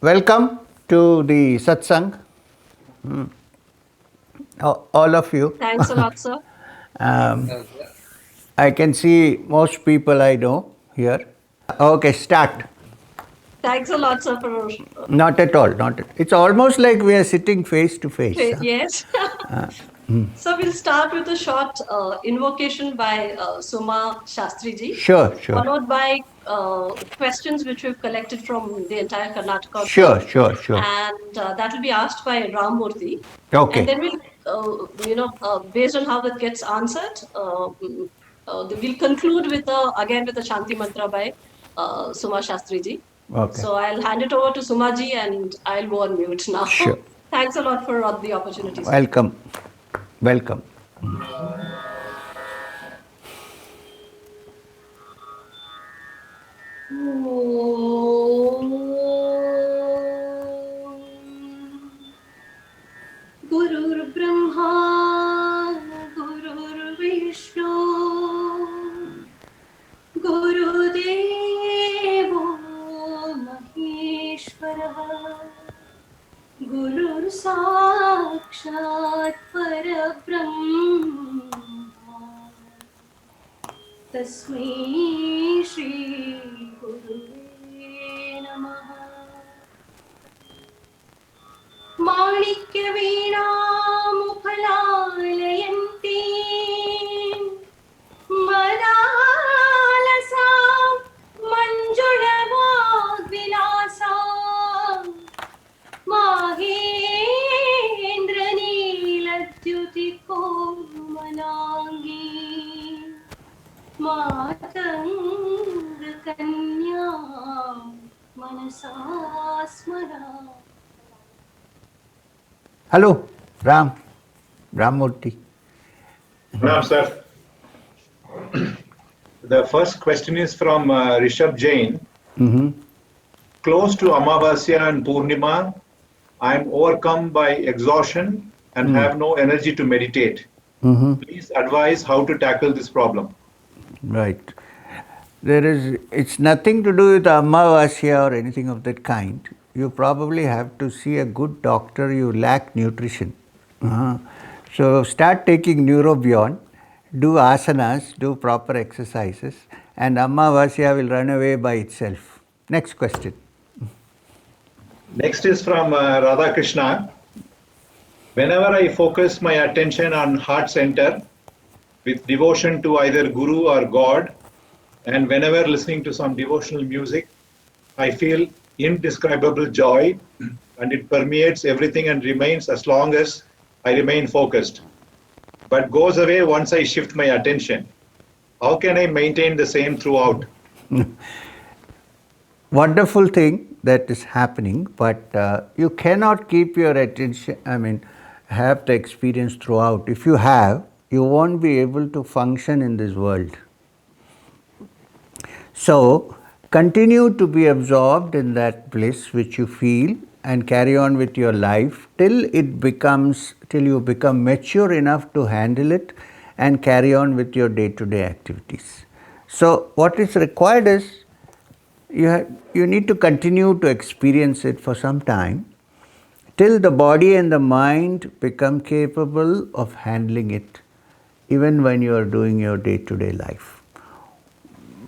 Welcome to the Satsang, all of you. Thanks a lot, sir. um, I can see most people I know here. Okay, start. Thanks a lot, sir, for Not at all, not at. It's almost like we are sitting face to face. Huh? yes. So we'll start with a short invocation by Suma Shastri ji, Sure, sure, followed by questions which we've collected from the entire Karnataka sure, tour, sure, sure. and that will be asked by Ramurthy, and Okay, then we'll, based on how it gets answered, we'll conclude with again with a Shanti mantra by Suma Shastri ji. okay, So I'll hand it over to Sumaji and I'll go on mute now. sure. Thanks a lot for the opportunity, sir. Welcome, welcome. Gurur Brahma, Gurur Vishnu, Guru Devo Maheshwara, Gurur Sakshat Parabrahma, Tasmai Shri Guruve Namaha. माणिक्यवीणामुफलालयन्ती Madalasa मञ्जुळवाग्विलासा माहेन्द्रनीलद्युतिकोमलाङ्गी मातङ्गकन्या Mansa स्मरा. Hello, Ramurthy. No, sir. The first question is from Rishabh Jain. Close to Amavasya and Purnima, I am overcome by exhaustion and have no energy to meditate. Please advise how to tackle this problem. Right. It's nothing to do with Amavasya or anything of that kind. You probably have to see a good doctor, you lack nutrition. So start taking Neurobion, do asanas, do proper exercises, and Amavasya will run away by itself. Next question. Next is from Radha Krishna. Whenever I focus my attention on heart center with devotion to either Guru or God, and whenever listening to some devotional music, I feel indescribable joy, and it permeates everything and remains as long as I remain focused, but goes away once I shift my attention. How can I maintain the same throughout? Wonderful thing that is happening, but you cannot keep your attention, have the experience throughout. If you have, you won't be able to function in this world. So, continue to be absorbed in that bliss which you feel and carry on with your life till you become mature enough to handle it and carry on with your day-to-day activities. So, what is required is you need to continue to experience it for some time till the body and the mind become capable of handling it even when you are doing your day-to-day life.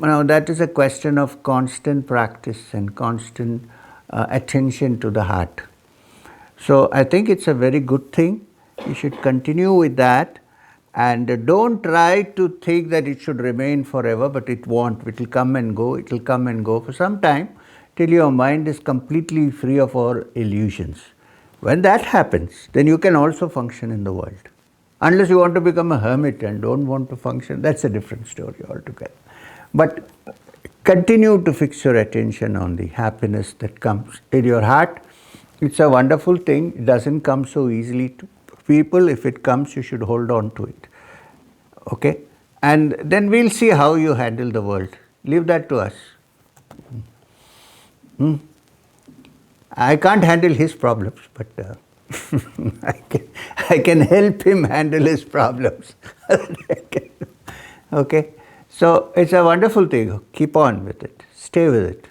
Now that is a question of constant practice and constant attention to the heart. So I think it's a very good thing. You should continue with that, and don't try to think that it should remain forever, but it won't. It will come and go. It will come and go for some time till your mind is completely free of all illusions. When that happens, then you can also function in the world. Unless you want to become a hermit and don't want to function, that's a different story altogether. But continue to fix your attention on the happiness that comes in your heart. It's a wonderful thing. It doesn't come so easily to people. If it comes, you should hold on to it. Okay? And then we'll see how you handle the world. Leave that to us. I can't handle his problems, but I can help him handle his problems. Okay? So it's a wonderful thing. Keep on with it. Stay with it.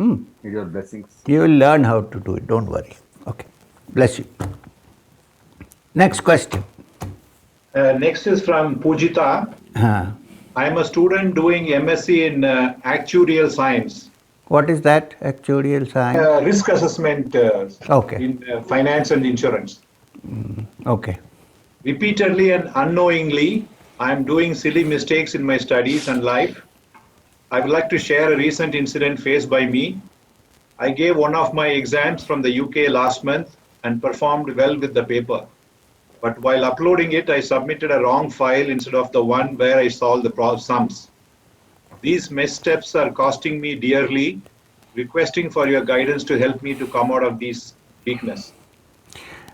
Need your blessings. You will learn how to do it, don't worry. Okay. Bless you. Next question. Next is from Pujita. I am a student doing MSc in actuarial science. What is that, actuarial science? Risk assessment Okay. in finance and insurance. Okay. Repeatedly and unknowingly, I am doing silly mistakes in my studies and life. I would like to share a recent incident faced by me. I gave one of my exams from the UK last month and performed well with the paper. But while uploading it, I submitted a wrong file instead of the one where I solved the sums. These missteps are costing me dearly. Requesting for your guidance to help me to come out of these weakness.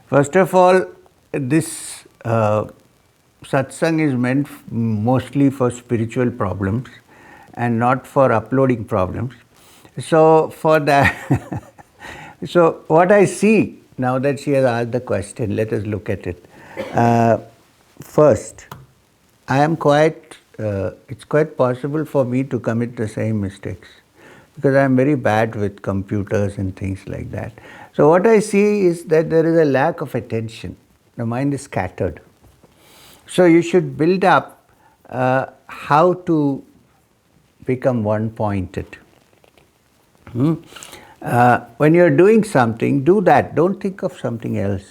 First of all, this satsang is meant mostly for spiritual problems and not for uploading problems. So for that, so what I see now that she has asked the question, let us look at it. First, I am it's quite possible for me to commit the same mistakes because I am very bad with computers and things like that. So what I see is that there is a lack of attention. The mind is scattered. So you should build up how to become one-pointed. When you're doing something, do that. Don't think of something else.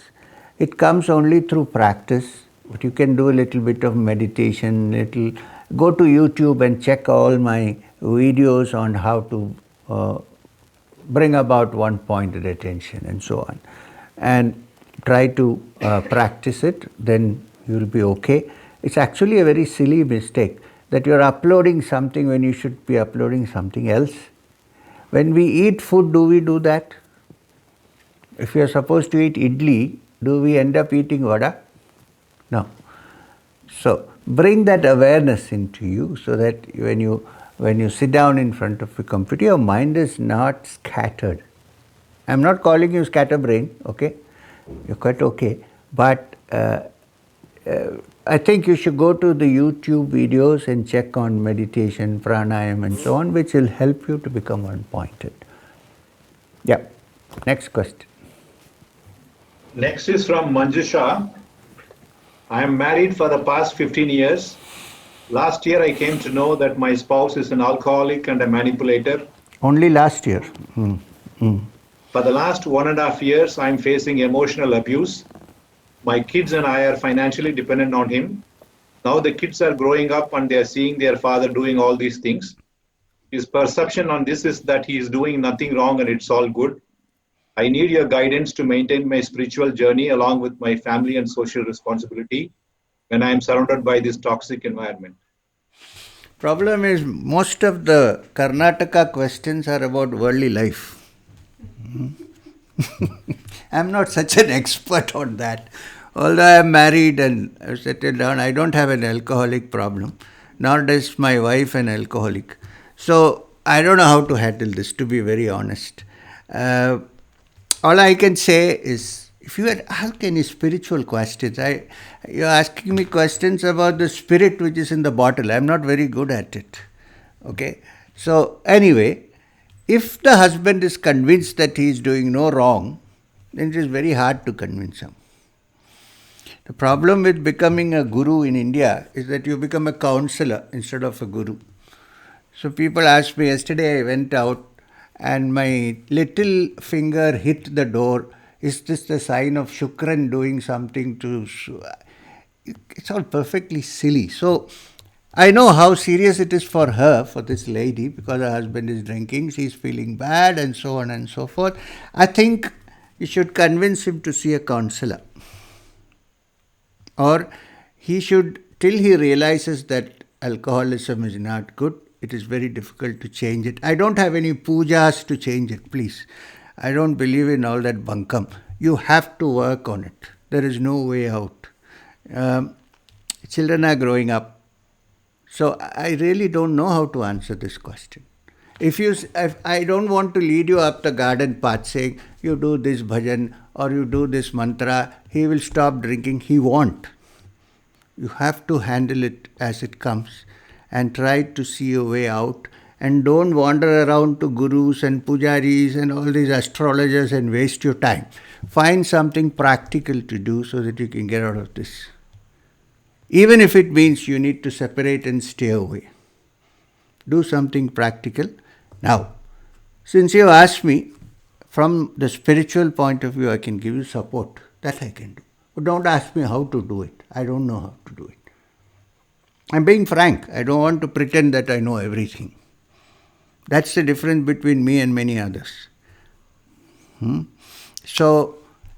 It comes only through practice. But you can do a little bit of meditation, go to YouTube and check all my videos on how to bring about one-pointed attention and so on. And try to practice it, then you'll be okay. It's actually a very silly mistake that you're uploading something when you should be uploading something else. When we eat food, do we do that? If you're supposed to eat idli, do we end up eating vada? No. So bring that awareness into you so that when you sit down in front of a computer, your mind is not scattered. I'm not calling you scatterbrain, okay? You're quite okay. But I think you should go to the YouTube videos and check on meditation, pranayam and so on, which will help you to become one-pointed. Yeah. Next question. Next is from Manjusha. I am married for the past 15 years. Last year I came to know that my spouse is an alcoholic and a manipulator. Only last year. For the last 1.5 years, I am facing emotional abuse. My kids and I are financially dependent on him. Now the kids are growing up and they are seeing their father doing all these things. His perception on this is that he is doing nothing wrong and it's all good. I need your guidance to maintain my spiritual journey along with my family and social responsibility when I am surrounded by this toxic environment. Problem is, most of the Karnataka questions are about worldly life. I'm not such an expert on that. Although I am married and I've settled down, I don't have an alcoholic problem, nor does my wife an alcoholic. So I don't know how to handle this, to be very honest. All I can say is, if you had asked any spiritual questions, you're asking me questions about the spirit which is in the bottle. I'm not very good at it. Okay? So anyway, if the husband is convinced that he is doing no wrong, then it is very hard to convince him. The problem with becoming a guru in India is that you become a counselor instead of a guru. So people asked me, yesterday I went out and my little finger hit the door. Is this the sign of Shukran doing something to... It's all perfectly silly. So I know how serious it is for her, for this lady, because her husband is drinking, she's feeling bad and so on and so forth. I think you should convince him to see a counselor. Or he should, till he realizes that alcoholism is not good, it is very difficult to change it. I don't have any pujas to change it, please. I don't believe in all that bunkam. You have to work on it. There is no way out. Children are growing up. So I really don't know how to answer this question. If I don't want to lead you up the garden path saying, you do this bhajan or you do this mantra, he will stop drinking. He won't. You have to handle it as it comes and try to see a way out and don't wander around to gurus and pujaris and all these astrologers and waste your time. Find something practical to do so that you can get out of this. Even if it means you need to separate and stay away. Do something practical. Now, since you asked me, from the spiritual point of view, I can give you support. That I can do. But don't ask me how to do it. I don't know how to do it. I'm being frank. I don't want to pretend that I know everything. That's the difference between me and many others. So,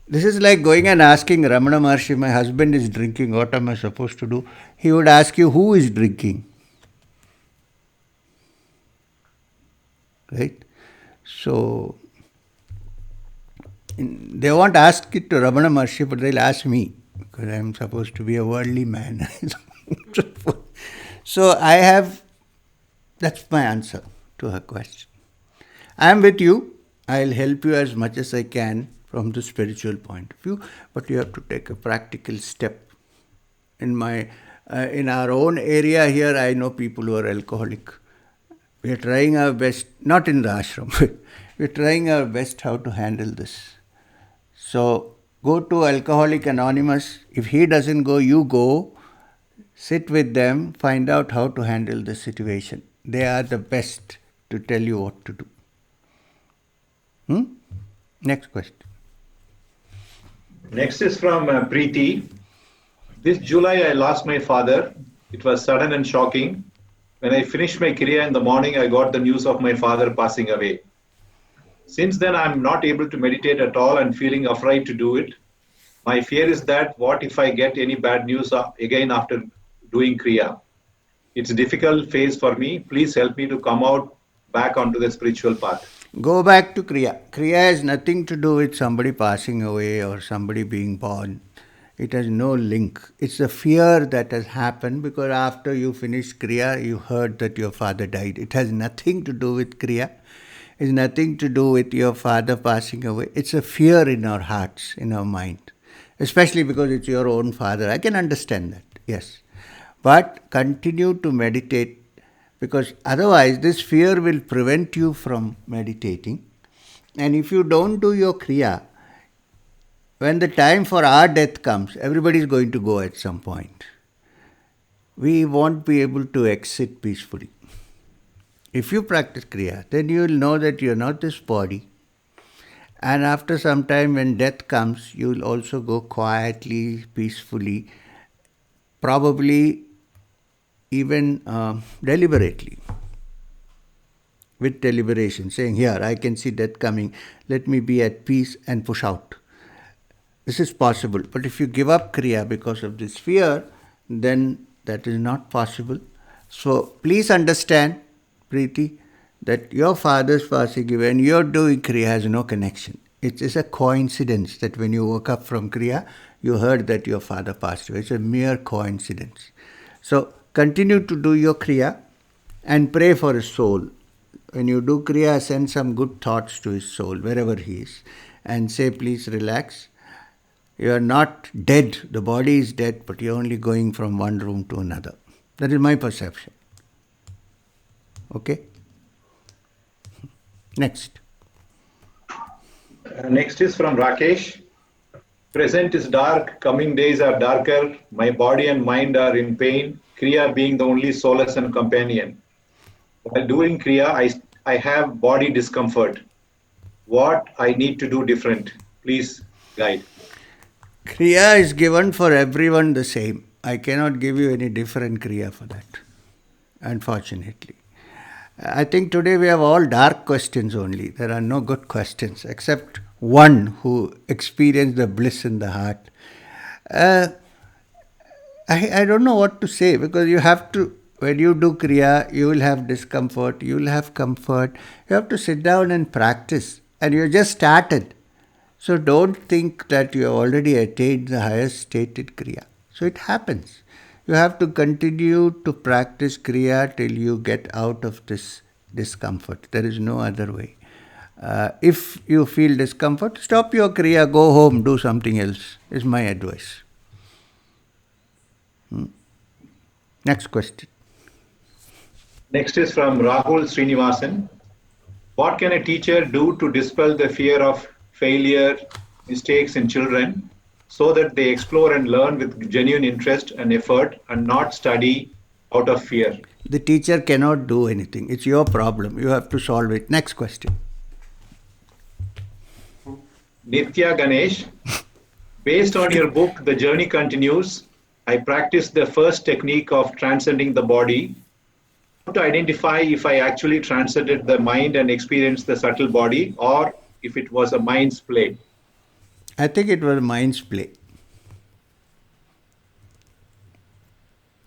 this is like going and asking Ramana Maharshi, my husband is drinking, what am I supposed to do? He would ask you, who is drinking? Right? So, they won't ask it to Ramana Maharshi, but they'll ask me, because I'm supposed to be a worldly man. So that's my answer to her question. I am with you. I'll help you as much as I can from the spiritual point of view, but you have to take a practical step. In our own area here, I know people who are alcoholic. We are trying our best, not in the ashram, but we are trying our best how to handle this. So go to Alcoholic Anonymous. If he doesn't go, you go. Sit with them, find out how to handle the situation. They are the best to tell you what to do. Next question. Next is from Preeti. This July I lost my father. It was sudden and shocking. When I finished my Kriya in the morning, I got the news of my father passing away. Since then, I'm not able to meditate at all and feeling afraid to do it. My fear is that what if I get any bad news again after doing Kriya? It's a difficult phase for me. Please help me to come out back onto the spiritual path. Go back to Kriya. Kriya has nothing to do with somebody passing away or somebody being born. It has no link. It's the fear that has happened because after you finished Kriya, you heard that your father died. It has nothing to do with Kriya. It's nothing to do with your father passing away. It's a fear in our hearts, in our mind. Especially because it's your own father. I can understand that, yes. But continue to meditate because otherwise this fear will prevent you from meditating. And if you don't do your Kriya, when the time for our death comes, everybody is going to go at some point. We won't be able to exit peacefully. If you practice Kriya, then you will know that you are not this body. And after some time when death comes, you will also go quietly, peacefully, probably even deliberately, with deliberation, saying, here, I can see death coming, let me be at peace and push out. This is possible. But if you give up Kriya because of this fear, then that is not possible. So please understand, Preeti, that your father's passing away and you're doing Kriya has no connection. It is a coincidence that when you woke up from Kriya, you heard that your father passed away. It's a mere coincidence. So continue to do your Kriya and pray for his soul. When you do Kriya, send some good thoughts to his soul, wherever he is, and say, please relax. You are not dead. The body is dead, but you're only going from one room to another. That is my perception. Okay? Next. Next is from Rakesh. Present is dark, coming days are darker, my body and mind are in pain, Kriya being the only solace and companion. While doing Kriya, I have body discomfort. What I need to do different? Please guide. Kriya is given for everyone the same. I cannot give you any different Kriya for that, unfortunately. I think today we have all dark questions only. There are no good questions except one who experienced the bliss in the heart. I don't know what to say because you have to, when you do Kriya, you will have discomfort, you will have comfort. You have to sit down and practice and you just started. So don't think that you have already attained the highest stated Kriya. So it happens. You have to continue to practice Kriya till you get out of this discomfort. There is no other way. If you feel discomfort, stop your Kriya, go home, do something else, is my advice. Next question. Next is from Rahul Srinivasan. What can a teacher do to dispel the fear of failure, mistakes in children so that they explore and learn with genuine interest and effort and not study out of fear? The teacher cannot do anything. It's your problem. You have to solve it. Next question. Nitya Ganesh, based on your book, The Journey Continues, I practiced the first technique of transcending the body to identify if I actually transcended the mind and experienced the subtle body or if it was a mind's play. I think it was mind's play.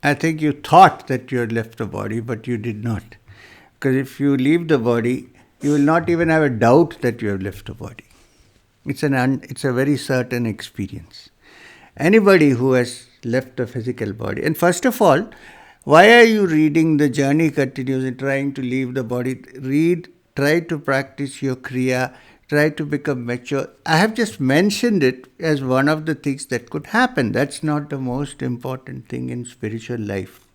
I think you thought that you had left the body, but you did not. Because if you leave the body, you will not even have a doubt that you have left the body. It's a very certain experience. Anybody who has left the physical body, and first of all, why are you reading The Journey Continues and trying to leave the body? Try to practice your Kriya, try to become mature. I have just mentioned it as one of the things that could happen. That's not the most important thing in spiritual life.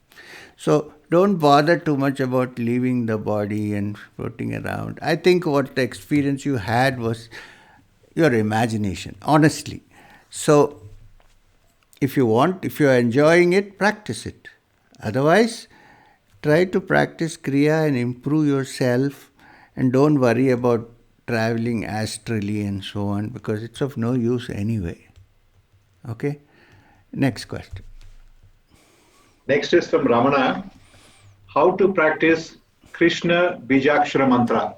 So don't bother too much about leaving the body and floating around. I think what the experience you had was your imagination, honestly. So if you are enjoying it, practice it. Otherwise, try to practice Kriya and improve yourself, and don't worry about traveling astrally and so on, because it's of no use anyway. Okay? Next question. Next is from Ramana. How to practice Krishna Bijakshara mantra?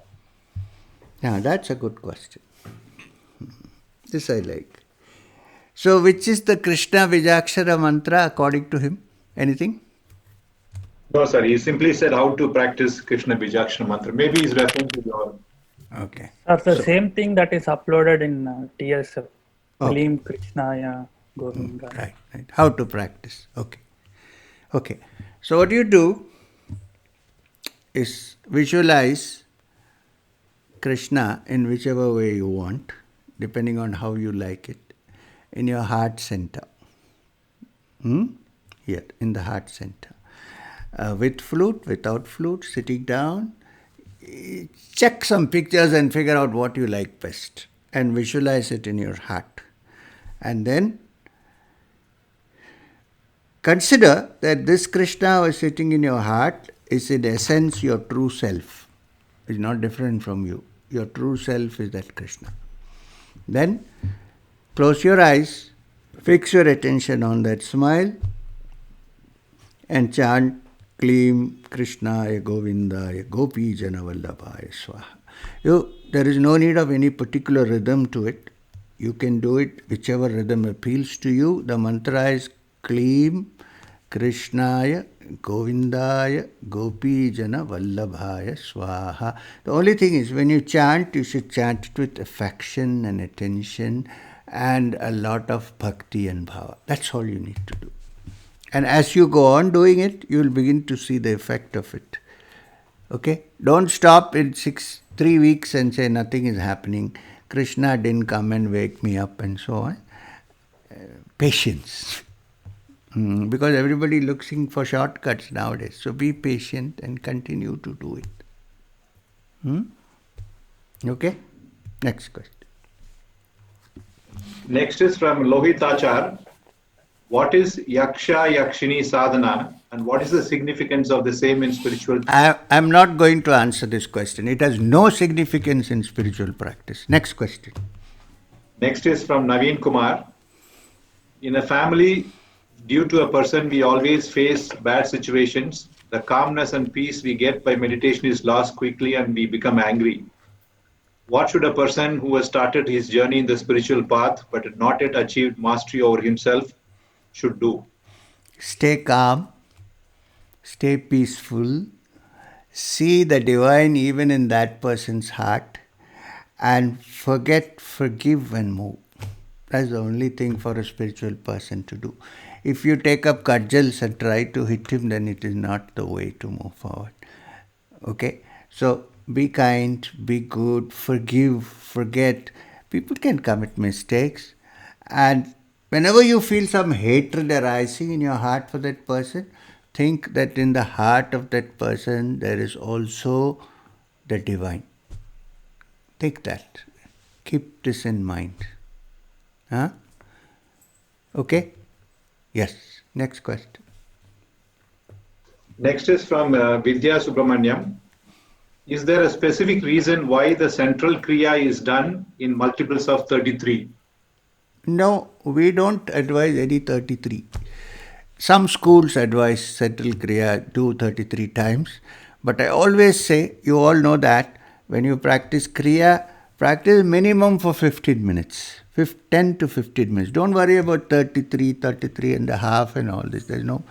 Now, that's a good question. This I like. So, which is the Krishna Vijakshara mantra according to him? Anything? No, sir. He simply said how to practice Krishna Bijakshara mantra. Maybe he's referring to your. Okay. That's the same thing that is uploaded in TS. Okay. Gleam Krishnaya Govinda. Right. How to practice. Okay. So, what you do is visualize Krishna in whichever way you want, depending on how you like it, in your heart center. Here, in the heart center. With flute, without flute, sitting down. Check some pictures and figure out what you like best and visualize it in your heart. And then consider that this Krishna who is sitting in your heart is in essence your true self. It's not different from you. Your true self is that Krishna. Then close your eyes, fix your attention on that smile and chant Klim Krishnaya Govindaya Gopi Jana Vallabhaya Swaha. There is no need of any particular rhythm to it. You can do it whichever rhythm appeals to you. The mantra is Klim Krishnaya Govindaya Gopi Jana Vallabhaya Swaha. The only thing is, when you chant, you should chant it with affection and attention and a lot of bhakti and bhava. That's all you need to do. And as you go on doing it, you will begin to see the effect of it. Okay? Don't stop in 3 weeks and say nothing is happening. Krishna didn't come and wake me up and so on. Patience. Because everybody looking for shortcuts nowadays. So be patient and continue to do it. Okay? Next question. Next is from Lohitachar. What is Yaksha Yakshini Sadhana and what is the significance of the same in spiritual? I'm not going to answer this question. It has no significance in spiritual practice. Next question. Next is from Naveen Kumar. In a family, due to a person, we always face bad situations. The calmness and peace we get by meditation is lost quickly and we become angry. What should a person who has started his journey in the spiritual path but had not yet achieved mastery over himself should do? Stay calm, stay peaceful, see the divine even in that person's heart, and forget, forgive, and move. That's the only thing for a spiritual person to do. If you take up cudgels and try to hit him, then it is not the way to move forward. Okay? So be kind, be good, forgive, forget. People can commit mistakes. And whenever you feel some hatred arising in your heart for that person, think that in the heart of that person there is also the divine. Take that. Keep this in mind. Huh? Okay? Yes. Next question. Next is from Vidya Subramanyam. Is there a specific reason why the central Kriya is done in multiples of 33? No, we don't advise any 33. Some schools advise central Kriya do 33 times. But I always say, you all know that when you practice Kriya, practice minimum for 15 minutes. 10 to 15 minutes. Don't worry about 33 and a half and all this. There's no.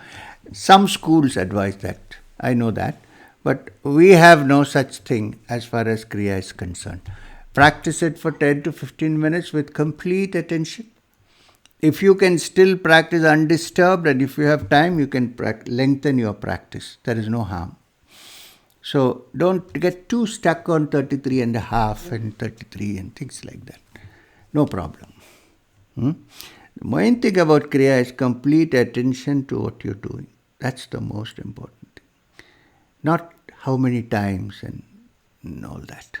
Some schools advise that. I know that. But we have no such thing as far as Kriya is concerned. Practice it for 10 to 15 minutes with complete attention. If you can still practice undisturbed and if you have time, you can lengthen your practice. There is no harm. So don't get too stuck on 33 and a half and 33 and things like that. No problem. The main thing about Kriya is complete attention to what you're doing. That's the most important thing. Not how many times and all that.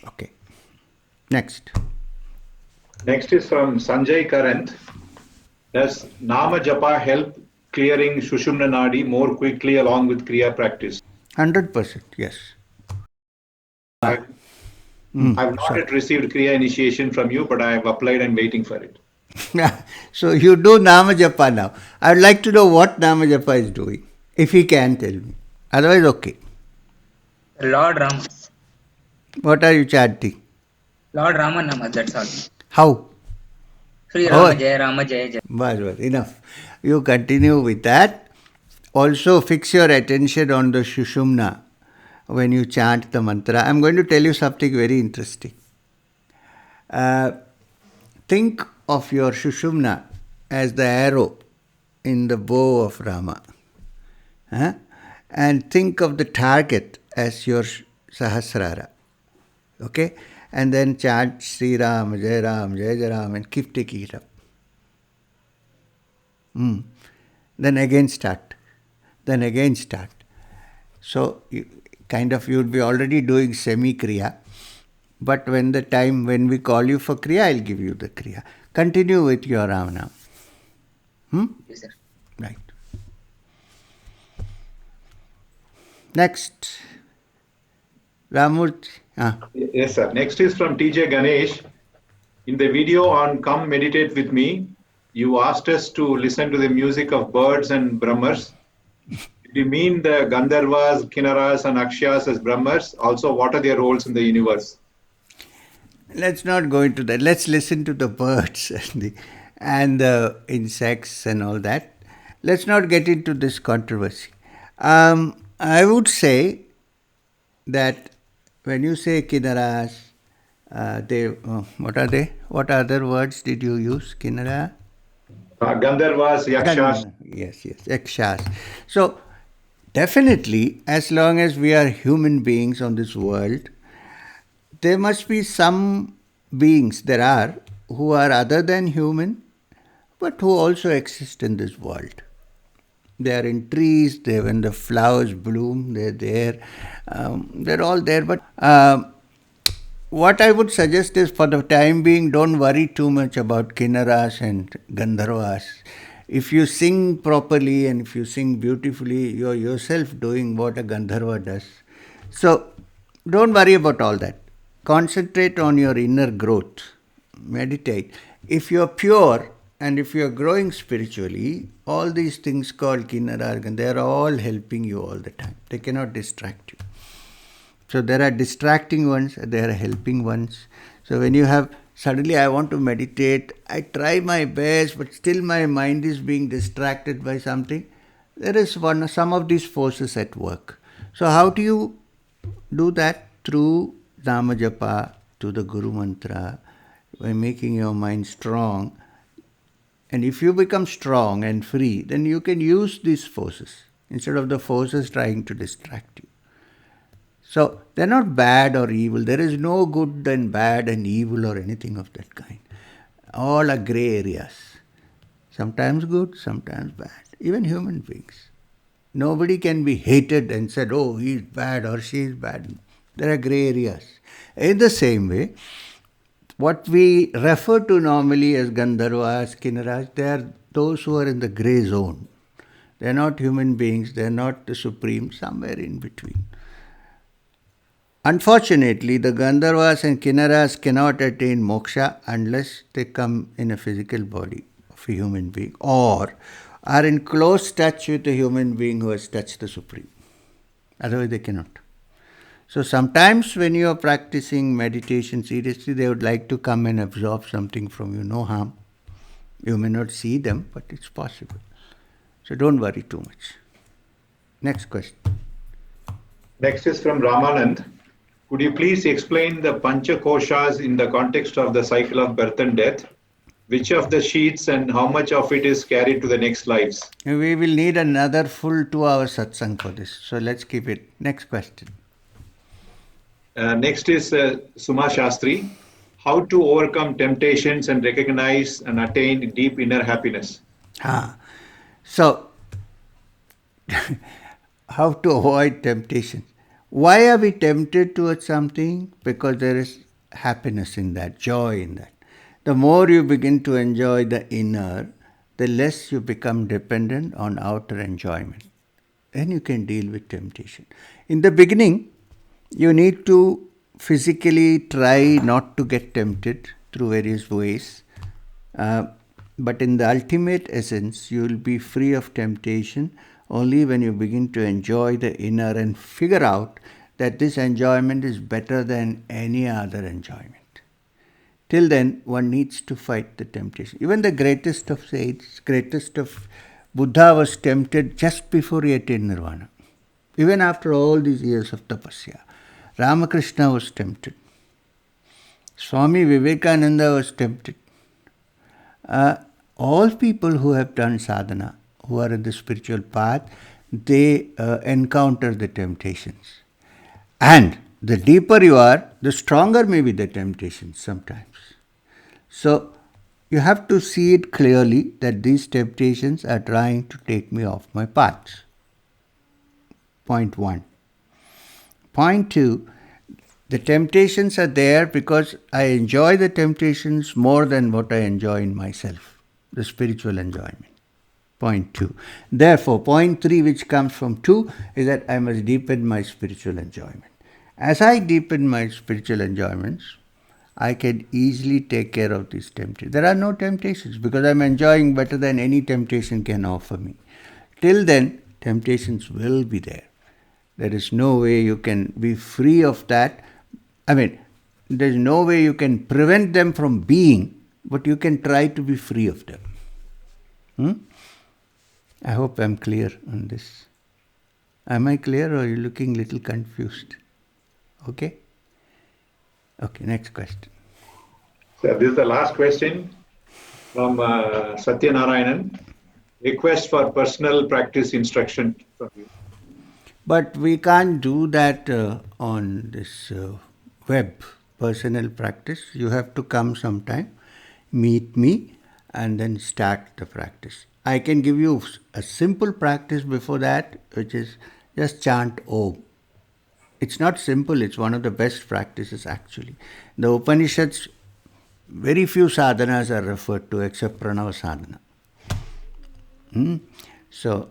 Okay. Next. Next is from Sanjay Karant. Does Nama Japa help clearing Shushumna Nadi more quickly along with Kriya practice? 100%, yes. I've not yet received Kriya initiation from you, but I have applied and waiting for it. So you do Nama Japa now. I would like to know what Nama Japa is doing, if he can tell me. Otherwise, okay. Lord Ram. What are you chanting? Lord Rama Nama, that's all. How? Sri Rama Jaya Rama Jaya Jaya. Bas, enough. You continue with that. Also fix your attention on the Shushumna when you chant the mantra. I'm going to tell you something very interesting. Think of your Shushumna as the arrow in the bow of Rama. And think of the target as your Sahasrara. Okay? And then chant Sri Ram, Jai Ram, Jai Jai Ram and keep taking it up. Then again start. Then again start. So you'll be already doing semi-Kriya. But when we call you for Kriya, I'll give you the Kriya. Continue with your Ram Nam. Yes, sir. Right. Next. Ramurthy. Yes, sir. Next is from TJ Ganesh. In the video on Come Meditate With Me, you asked us to listen to the music of birds and Brahmas. Do you mean the Gandharvas, Kinnaras and Akshas as Brahmas? Also, what are their roles in the universe? Let's not go into that. Let's listen to the birds and the insects and all that. Let's not get into this controversy. I would say that when you say Kinnaras, what are they? What other words did you use? Kinnara? Gandharvas, Yakshas. Yes, Yakshas. So, definitely, as long as we are human beings on this world, there must be some beings who are other than human, but who also exist in this world. They are in trees, when the flowers bloom, they're there. They're all there. But what I would suggest is, for the time being, don't worry too much about Kinnaras and Gandharvas. If you sing properly and if you sing beautifully, you're yourself doing what a Gandharva does. So, don't worry about all that. Concentrate on your inner growth. Meditate. If you're pure and if you're growing spiritually, all these things called Kinnara, they're all helping you all the time. They cannot distract you. So there are distracting ones, there are helping ones. So when you have, suddenly I want to meditate, I try my best, but still my mind is being distracted by something. There is some of these forces at work. So how do you do that? Through Nama Japa, to the Guru Mantra, by making your mind strong. And if you become strong and free, then you can use these forces instead of the forces trying to distract you. So they're not bad or evil. There is no good and bad and evil or anything of that kind. All are grey areas. Sometimes good, sometimes bad. Even human beings. Nobody can be hated and said, oh, he's bad or she is bad. There are gray areas. In the same way, what we refer to normally as Gandharvas, Kinnaras, they are those who are in the gray zone. They are not human beings, they are not the supreme, somewhere in between. Unfortunately, the Gandharvas and Kinnaras cannot attain moksha unless they come in a physical body of a human being or are in close touch with a human being who has touched the Supreme. Otherwise, they cannot. So sometimes when you are practicing meditation seriously, they would like to come and absorb something from you. No harm. You may not see them, but it's possible. So don't worry too much. Next question. Next is from Ramanand. Could you please explain the Pancha Koshas in the context of the cycle of birth and death? Which of the sheets and how much of it is carried to the next lives? We will need another full 2-hour satsang for this. So let's keep it. Next question. Next is Suma Shastri. How to overcome temptations and recognize and attain deep inner happiness? So, how to avoid temptation? Why are we tempted towards something? Because there is happiness in that, joy in that. The more you begin to enjoy the inner, the less you become dependent on outer enjoyment. Then you can deal with temptation. In the beginning, you need to physically try not to get tempted through various ways. But in the ultimate essence, you will be free of temptation only when you begin to enjoy the inner and figure out that this enjoyment is better than any other enjoyment. Till then, one needs to fight the temptation. Even the greatest of saints, greatest of Buddha was tempted just before he attained nirvana. Even after all these years of tapasya, Ramakrishna was tempted. Swami Vivekananda was tempted. All people who have done sadhana, who are in the spiritual path, they encounter the temptations. And the deeper you are, the stronger may be the temptations sometimes. So, you have to see it clearly that these temptations are trying to take me off my path. Point 1. Point 2, the temptations are there because I enjoy the temptations more than what I enjoy in myself, the spiritual enjoyment. Point 2. Therefore, point 3, which comes from 2, is that I must deepen my spiritual enjoyment. As I deepen my spiritual enjoyments, I can easily take care of these temptations. There are no temptations because I'm enjoying better than any temptation can offer me. Till then, temptations will be there. There is no way you can be free of that. There's no way you can prevent them from being, but you can try to be free of them. I hope I'm clear on this. Am I clear or are you looking a little confused? Okay? Okay, next question. So this is the last question from Satyanarayanan. Request for personal practice instruction from you. But we can't do that on this web, personal practice. You have to come sometime, meet me, and then start the practice. I can give you a simple practice before that, which is just chant Om. It's not simple, it's one of the best practices actually. The Upanishads, very few sadhanas are referred to except Pranava sadhana. So,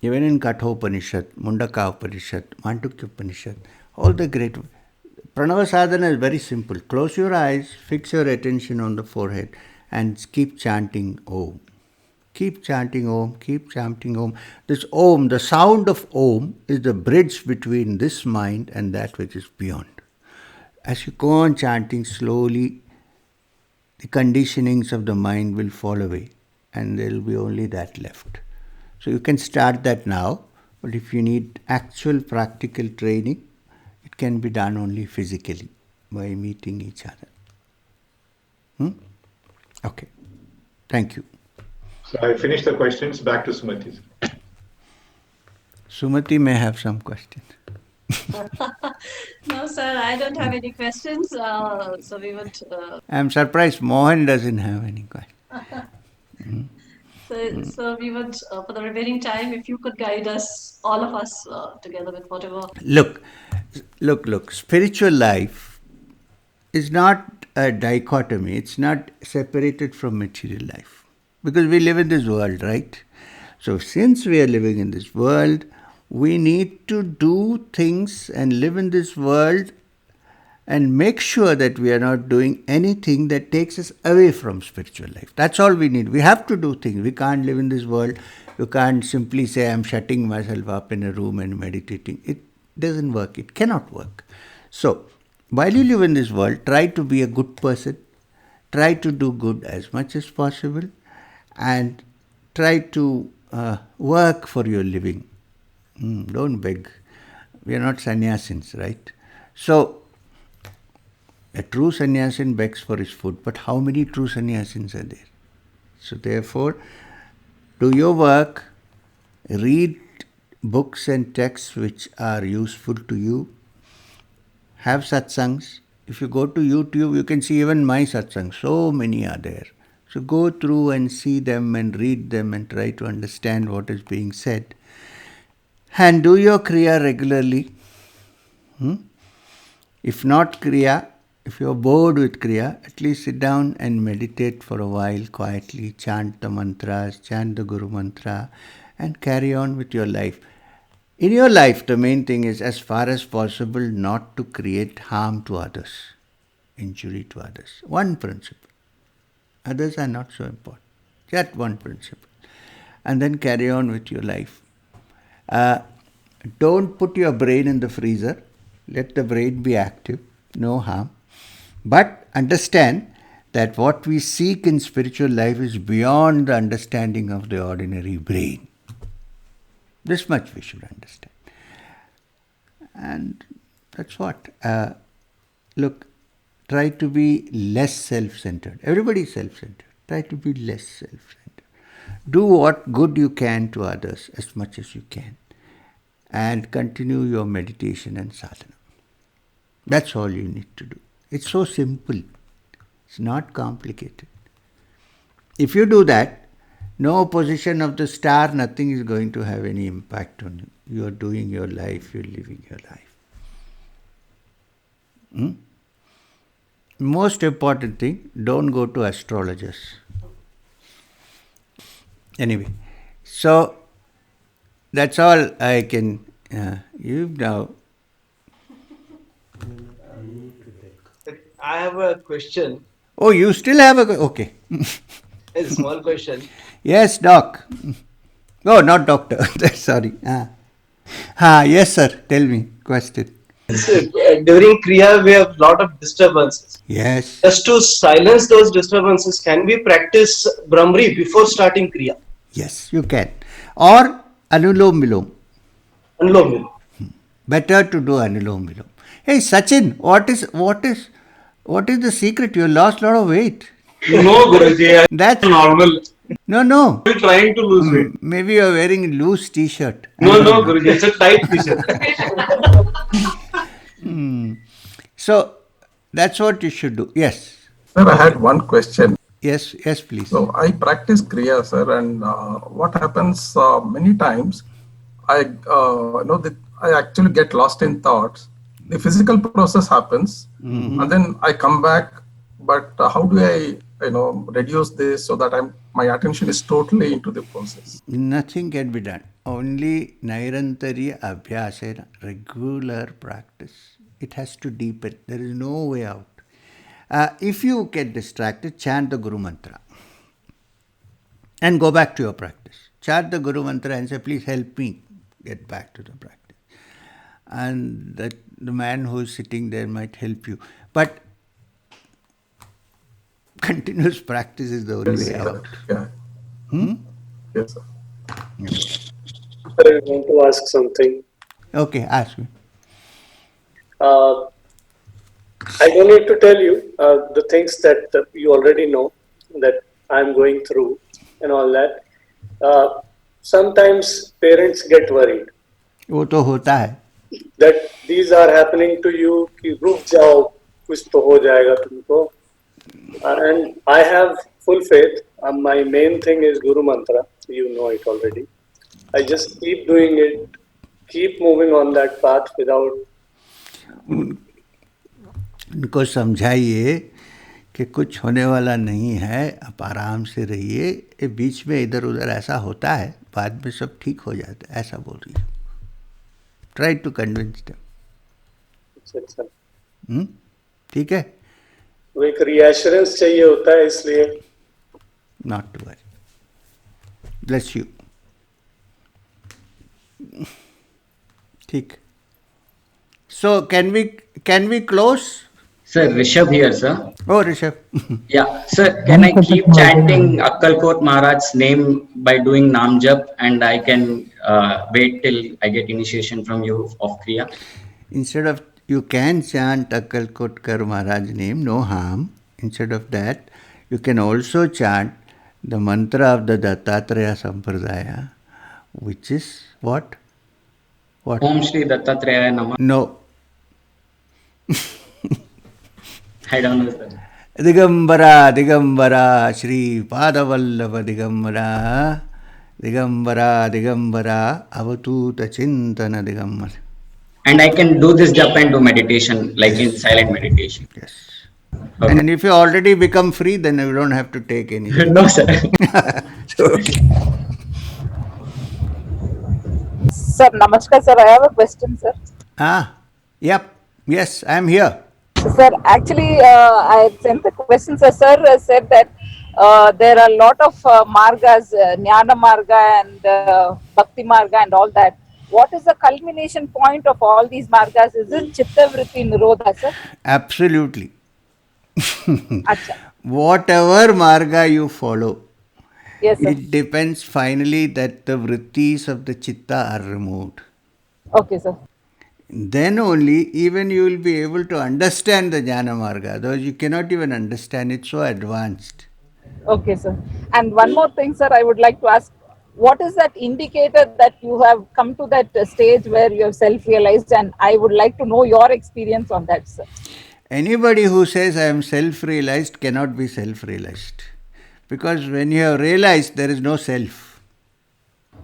even in Kathopanishad, Mundaka Upanishad, Mandukya Upanishad, all the great... Pranava sadhana is very simple. Close your eyes, fix your attention on the forehead and keep chanting Om. Keep chanting Om, keep chanting Om. This Om, the sound of Om is the bridge between this mind and that which is beyond. As you go on chanting slowly, the conditionings of the mind will fall away and there will be only that left. So you can start that now, but if you need actual practical training, it can be done only physically by meeting each other. Okay. Thank you. So I finished the questions. Back to Sumati. Sumati may have some questions. No, sir, I don't have any questions. So we would. I'm surprised Mohan doesn't have any questions. So we would, for the remaining time, if you could guide us, all of us, together with whatever. Look. Spiritual life is not a dichotomy. It's not separated from material life. Because we live in this world, right? So since we are living in this world, we need to do things and live in this world and make sure that we are not doing anything that takes us away from spiritual life. That's all we need. We have to do things. We can't live in this world. You can't simply say, I'm shutting myself up in a room and meditating. It doesn't work. It cannot work. So, while you live in this world, try to be a good person. Try to do good as much as possible. And try to work for your living. Don't beg. We are not sannyasins, right? So, a true sannyasin begs for his food, but how many true sannyasins are there? So therefore, do your work, read books and texts which are useful to you, have satsangs. If you go to YouTube, you can see even my satsangs, so many are there. So go through and see them and read them and try to understand what is being said. And do your Kriya regularly. If not Kriya, if you're bored with Kriya, at least sit down and meditate for a while quietly, chant the mantras, chant the Guru mantra, and carry on with your life. In your life, the main thing is, as far as possible, not to create harm to others, injury to others. One principle. Others are not so important. Just one principle. And then carry on with your life. Don't put your brain in the freezer. Let the brain be active. No harm. But understand that what we seek in spiritual life is beyond the understanding of the ordinary brain. This much we should understand. And that's what. Look, try to be less self-centered. Everybody is self-centered. Try to be less self-centered. Do what good you can to others as much as you can. And continue your meditation and sadhana. That's all you need to do. It's so simple. It's not complicated. If you do that, no position of the star, nothing is going to have any impact on you. You are doing your life, you're living your life. Most important thing, don't go to astrologers. Anyway, so that's all I can give now. I have a question. Oh, you still have a... Okay. A small question. Yes, doc. Oh, not doctor. Sorry. Yes, sir. Tell me. Question. So, during Kriya, we have lot of disturbances. Yes. Just to silence those disturbances, can we practice Brahmari before starting Kriya? Yes, you can. Or Anulom Vilom. Anulom Vilom. Better to do Anulom Vilom. Hey, Sachin, what is the secret? You lost a lot of weight. No, Guruji, That's normal. No. I'm trying to lose weight. Maybe you're wearing a loose t-shirt. No, Guruji, it's a tight t-shirt. So, that's what you should do. Yes. Sir, I had one question. Yes, please. So I practice Kriya, sir, and what happens many times, I know that I actually get lost in thoughts. The physical process happens, and then I come back. But how do I, reduce this so that my attention is totally into the process? Nothing can be done. Only Nairantariya Abhyasena, regular practice. It has to deepen. There is no way out. If you get distracted, chant the Guru Mantra and go back to your practice. Chant the Guru Mantra and say, please help me get back to the practice. And that the man who is sitting there might help you. But continuous practice is the only way out. Yeah. Yes, sir. I want to ask something. Okay, ask me. I don't need to tell you the things that you already know that I'm going through and all that. Sometimes parents get worried. वो तो होता है. That these are happening to you. कि रुक जाओ, कुछ तो हो जाएगा तुमको. And I have full faith. My main thing is Guru Mantra. You know it already. I just keep doing it, keep moving on that path without. उनको समझाइए कि कुछ होने वाला नहीं है, आप आराम से रहिए, ये बीच में इधर उधर ऐसा होता है, बाद में सब ठीक हो जाता है, ऐसा बोल रही है. Try to convince them. अच्छा. ठीक है. वो एक रिएश्योरेंस चाहिए होता है, इसलिए. Not to worry. Bless you. ठीक. So can we close? Sir, Rishabh here, sir. Oh, Rishabh. Yeah, sir, can I keep chanting Akkalkot Maharaj's name by doing Nam Jap, and I can wait till I get initiation from you of Kriya? Instead of, you can chant Akkalkot Kar Maharaj name, no harm. Instead of that, you can also chant the mantra of the Dattatreya Sampradaya, which is what? What? Om Shri Dattatreya Namah. No. I don't know, sir. Digambara, Digambara, Shri Padavallava Digambara, Digambara, Digambara, Avatuta Chintana Digambara. And I can do this japa and do meditation, like in silent meditation. Yes. Okay. And if you already become free, then you don't have to take anything. No, sir. Sir, namaskar, sir. I have a question, sir. Yep. Yes, I am here. Sir, actually, I sent the question, sir. Sir said that there are a lot of margas, Jnana Marga and Bhakti Marga and all that. What is the culmination point of all these margas? Is it Chitta Vritti Nirodha, sir? Absolutely. Whatever marga you follow, yes, sir. It depends finally that the vrittis of the chitta are removed. Okay, sir. Then only even you will be able to understand the Jnana Marga. Otherwise you cannot even understand it, so advanced. Okay, sir. And one more thing, sir, I would like to ask, what is that indicator that you have come to that stage where you have self-realized, and I would like to know your experience on that, sir. Anybody who says I am self-realized cannot be self-realized. Because when you have realized, there is no self.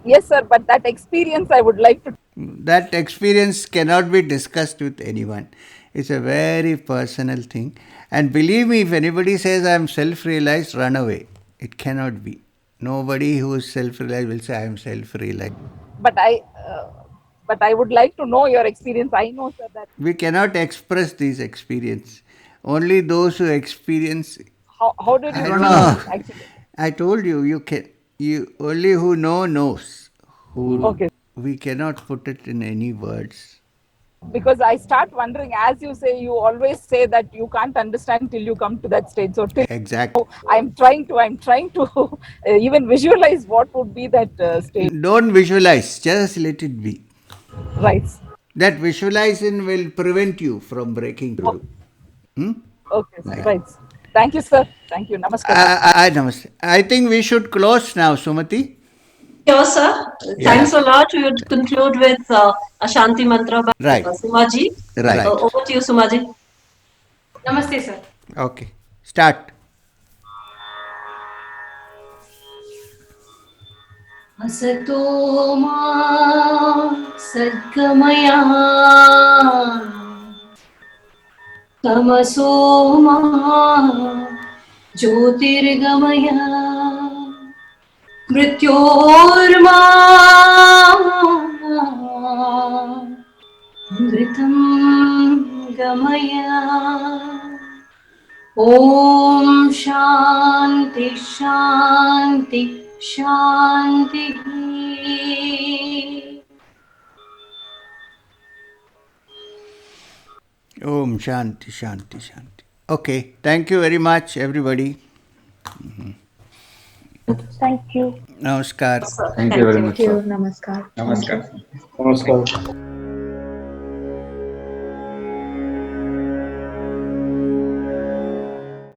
Yes, sir, but that experience I would like to... That experience cannot be discussed with anyone. It's a very personal thing. And believe me, if anybody says I am self-realized, run away. It cannot be. Nobody who is self-realized will say I am self-realized. But I would like to know your experience. I know, sir, that... We cannot express these experiences. Only those who experience... How did you know? Actually? I told you, you only who knows. Okay. We cannot put it in any words. Because I start wondering, as you say, you always say that you can't understand till you come to that stage. So exactly. I'm trying to even visualize what would be that stage. Don't visualize, just let it be. Right. That visualizing will prevent you from breaking through. Okay, right. Thank you, sir. Thank you. Namaskar. Namaste. I think we should close now, Sumati. Sure, sir. Thanks a lot. We would conclude with a Shanti Mantra by Sumaji. Right. Over to you, Sumaji. Namaste, sir. Okay. Start. Asato ma sadgamaya tamaso ma jyotirgamaya mrityorma mritam gamaya. Om Shanti Shanti Shanti. Om Shanti Shanti Shanti. Okay. Thank you very much, everybody. Thank you. Namaskar. Thank you very much. Thank you. Namaskar. Namaskar. Namaskar.